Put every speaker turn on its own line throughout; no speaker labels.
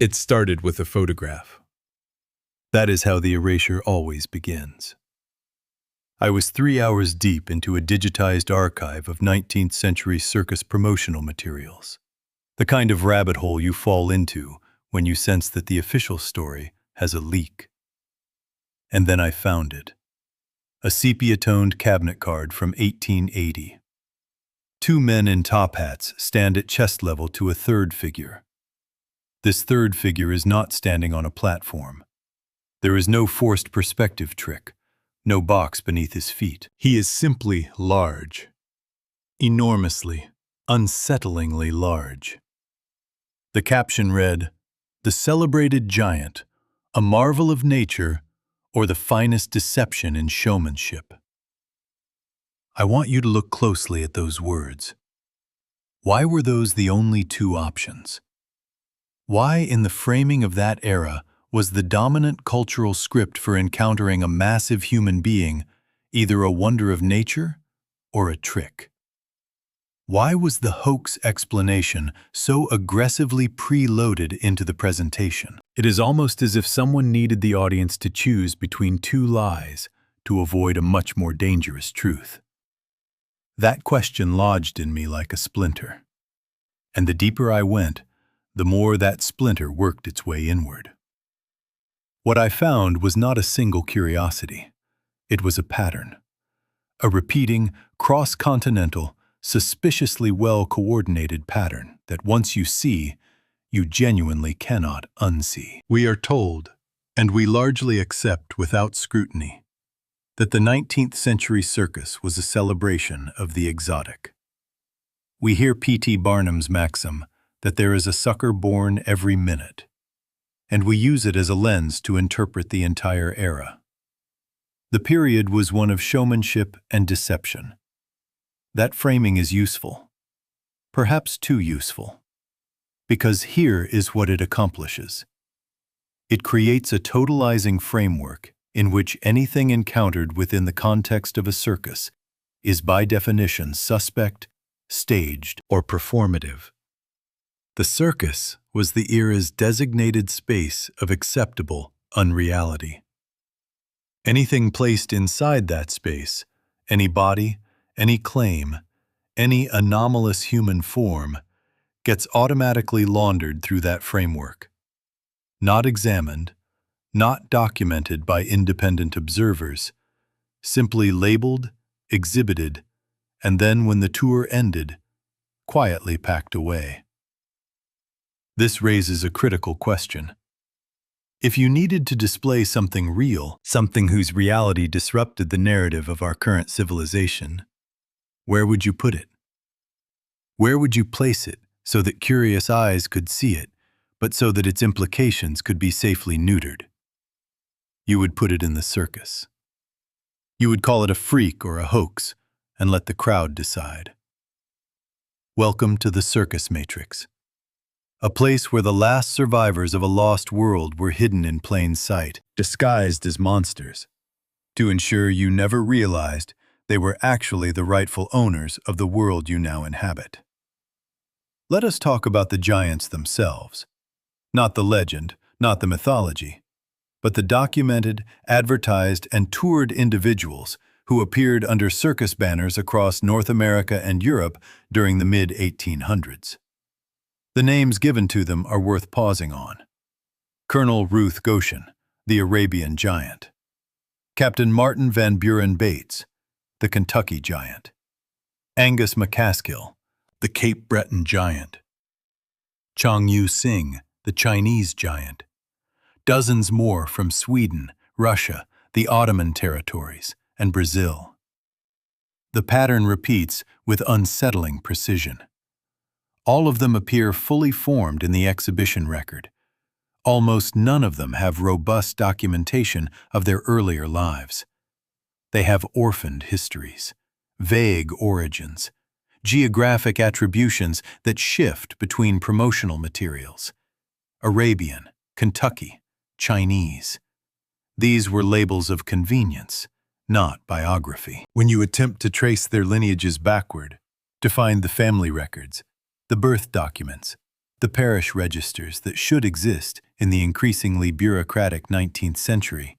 It started with a photograph. That is how the erasure always begins. I was 3 hours deep into a digitized archive of 19th century circus promotional materials. The kind of rabbit hole you fall into when you sense that the official story has a leak. And then I found it. A sepia-toned cabinet card from 1880. 2 men in top hats stand at chest level to a third figure. This third figure is not standing on a platform. There is no forced perspective trick, no box beneath his feet. He is simply large. Enormously, unsettlingly large. The caption read, "The celebrated giant, a marvel of nature, or the finest deception in showmanship." I want you to look closely at those words. Why were those the only 2 options? Why, in the framing of that era, was the dominant cultural script for encountering a massive human being either a wonder of nature or a trick? Why was the hoax explanation so aggressively preloaded into the presentation? It is almost as if someone needed the audience to choose between 2 lies to avoid a much more dangerous truth. That question lodged in me like a splinter. And the deeper I went, the more that splinter worked its way inward. What I found was not a single curiosity. It was a pattern. A repeating, cross-continental, suspiciously well-coordinated pattern that once you see, you genuinely cannot unsee. We are told, and we largely accept without scrutiny, that the 19th century circus was a celebration of the exotic. We hear P.T. Barnum's maxim that there is a sucker born every minute, and we use it as a lens to interpret the entire era. The period was one of showmanship and deception. That framing is useful, perhaps too useful, because here is what it accomplishes. It creates a totalizing framework in which anything encountered within the context of a circus is by definition suspect, staged, or performative. The circus was the era's designated space of acceptable unreality. Anything placed inside that space, any body, any claim, any anomalous human form, gets automatically laundered through that framework. Not examined, not documented by independent observers, simply labeled, exhibited, and then when the tour ended, quietly packed away. This raises a critical question. If you needed to display something real, something whose reality disrupted the narrative of our current civilization, where would you put it? Where would you place it so that curious eyes could see it, but so that its implications could be safely neutered? You would put it in the circus. You would call it a freak or a hoax, and let the crowd decide. Welcome to the Circus Matrix, a place where the last survivors of a lost world were hidden in plain sight, disguised as monsters, to ensure you never realized they were actually the rightful owners of the world you now inhabit. Let us talk about the giants themselves. Not the legend, not the mythology, but the documented, advertised, and toured individuals who appeared under circus banners across North America and Europe during the mid-1800s. The names given to them are worth pausing on. Colonel Routh Goshen, the Arabian Giant. Captain Martin Van Buren Bates, the Kentucky Giant. Angus McCaskill, the Cape Breton Giant. Chong Yu Sing, the Chinese Giant. Dozens more from Sweden, Russia, the Ottoman territories, and Brazil. The pattern repeats with unsettling precision. All of them appear fully formed in the exhibition record. Almost none of them have robust documentation of their earlier lives. They have orphaned histories, vague origins, geographic attributions that shift between promotional materials. Arabian, Kentucky, Chinese. These were labels of convenience, not biography. When you attempt to trace their lineages backward, to find the family records, the birth documents, The parish registers that should exist in the increasingly bureaucratic 19th century,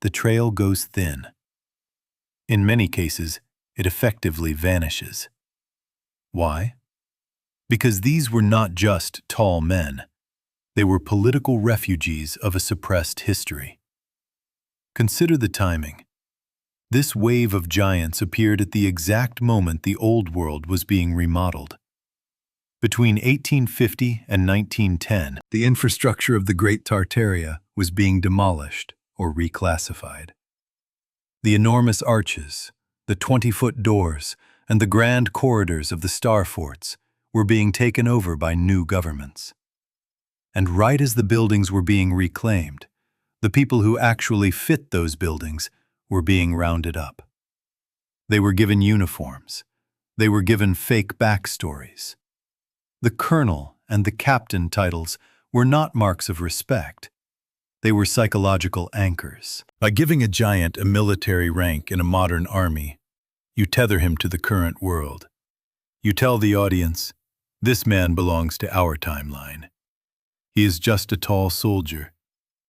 the trail goes thin. In many cases, it effectively vanishes. Why? Because these were not just tall men. They were political refugees of a suppressed history. Consider the timing. This wave of giants appeared at the exact moment the old world was being remodeled. Between 1850 and 1910, the infrastructure of the Great Tartaria was being demolished or reclassified. The enormous arches, the 20-foot doors, and the grand corridors of the star forts were being taken over by new governments. And right as the buildings were being reclaimed, the people who actually fit those buildings were being rounded up. They were given uniforms. They were given fake backstories. The colonel and the captain titles were not marks of respect. They were psychological anchors. By giving a giant a military rank in a modern army, you tether him to the current world. You tell the audience, this man belongs to our timeline. He is just a tall soldier,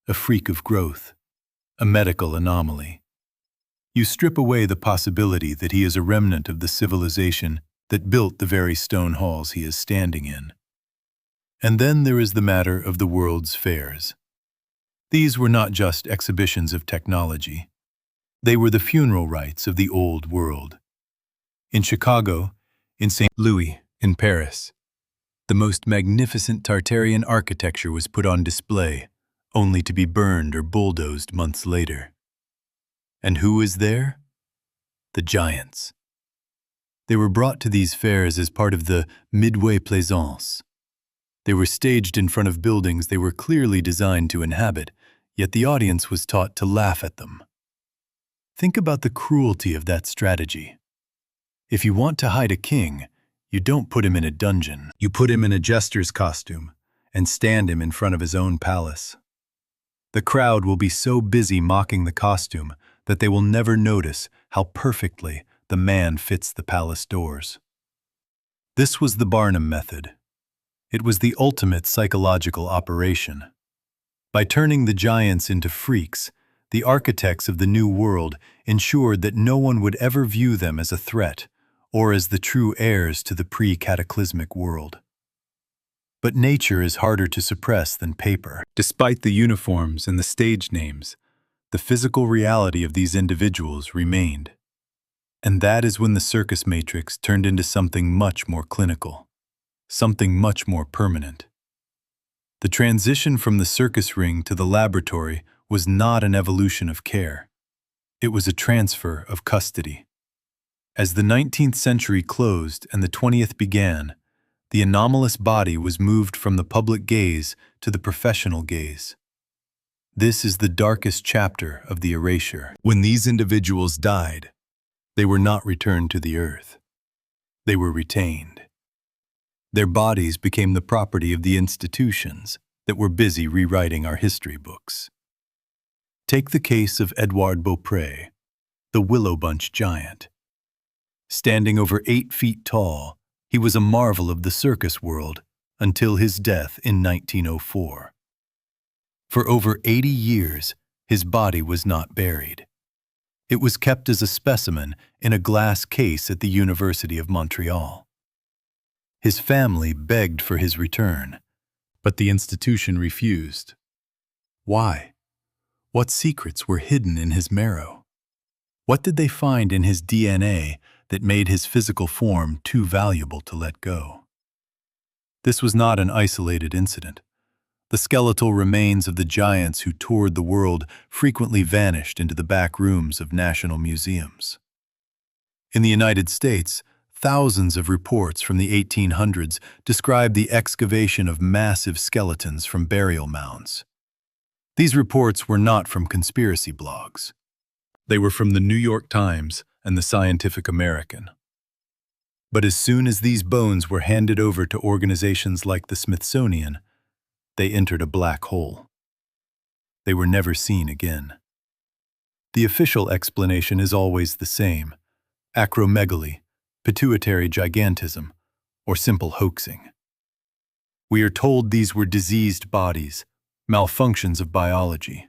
a freak of growth, a medical anomaly. You strip away the possibility that he is a remnant of the civilization that built the very stone halls he is standing in. And then there is the matter of the world's fairs. These were not just exhibitions of technology. They were the funeral rites of the old world. In Chicago, in St. Louis, in Paris, the most magnificent Tartarian architecture was put on display, only to be burned or bulldozed months later. And who was there? The giants. They were brought to these fairs as part of the Midway Plaisance. They were staged in front of buildings they were clearly designed to inhabit, yet the audience was taught to laugh at them. Think about the cruelty of that strategy. If you want to hide a king, you don't put him in a dungeon. You put him in a jester's costume and stand him in front of his own palace. The crowd will be so busy mocking the costume that they will never notice how perfectly the man fits the palace doors. This was the Barnum method. It was the ultimate psychological operation. By turning the giants into freaks, the architects of the new world ensured that no one would ever view them as a threat or as the true heirs to the pre-cataclysmic world. But nature is harder to suppress than paper. Despite the uniforms and the stage names, the physical reality of these individuals remained. And that is when the Circus Matrix turned into something much more clinical, something much more permanent. The transition from the circus ring to the laboratory was not an evolution of care. It was a transfer of custody. As the 19th century closed and the 20th began, the anomalous body was moved from the public gaze to the professional gaze. This is the darkest chapter of the erasure. When these individuals died, they were not returned to the earth. They were retained. Their bodies became the property of the institutions that were busy rewriting our history books. Take the case of Edouard Beaupré, the willow bunch giant. Standing over 8 feet tall, he was a marvel of the circus world until his death in 1904. For over 80 years, his body was not buried. It was kept as a specimen in a glass case at the University of Montreal. His family begged for his return, but the institution refused. Why? What secrets were hidden in his marrow? What did they find in his DNA that made his physical form too valuable to let go? This was not an isolated incident. The skeletal remains of the giants who toured the world frequently vanished into the back rooms of national museums. In the United States, thousands of reports from the 1800s describe the excavation of massive skeletons from burial mounds. These reports were not from conspiracy blogs. They were from the New York Times and the Scientific American. But as soon as these bones were handed over to organizations like the Smithsonian, they entered a black hole. They were never seen again. The official explanation is always the same: acromegaly, pituitary gigantism, or simple hoaxing. We are told these were diseased bodies, malfunctions of biology.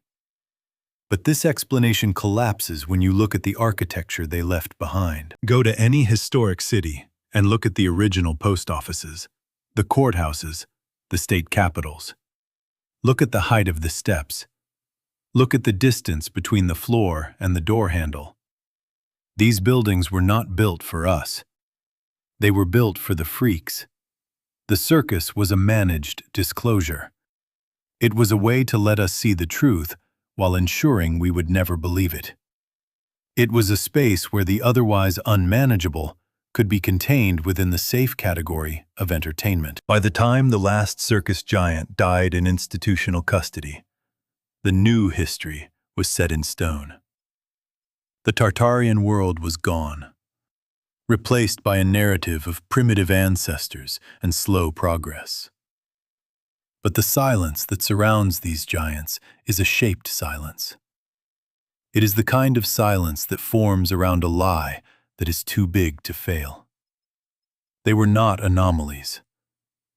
But this explanation collapses when you look at the architecture they left behind. Go to any historic city and look at the original post offices, the courthouses, the state capitals. Look at the height of the steps. Look at the distance between the floor and the door handle. These buildings were not built for us. They were built for the freaks. The circus was a managed disclosure. It was a way to let us see the truth while ensuring we would never believe it. It was a space where the otherwise unmanageable could be contained within the safe category of entertainment. By the time the last circus giant died in institutional custody, the new history was set in stone. The Tartarian world was gone, replaced by a narrative of primitive ancestors and slow progress. But the silence that surrounds these giants is a shaped silence. It is the kind of silence that forms around a lie that is too big to fail. They were not anomalies.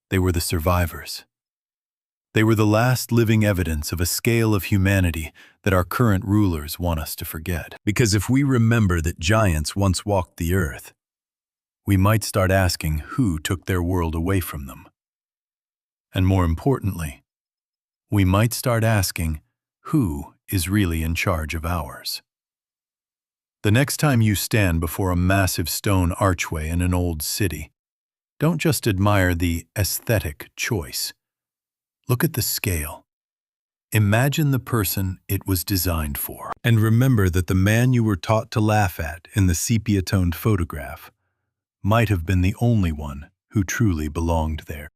They were the survivors. They were the last living evidence of a scale of humanity that our current rulers want us to forget. Because if we remember that giants once walked the earth, we might start asking who took their world away from them. And more importantly, we might start asking who is really in charge of ours. The next time you stand before a massive stone archway in an old city, don't just admire the aesthetic choice. Look at the scale. Imagine the person it was designed for. And remember that the man you were taught to laugh at in the sepia-toned photograph might have been the only one who truly belonged there.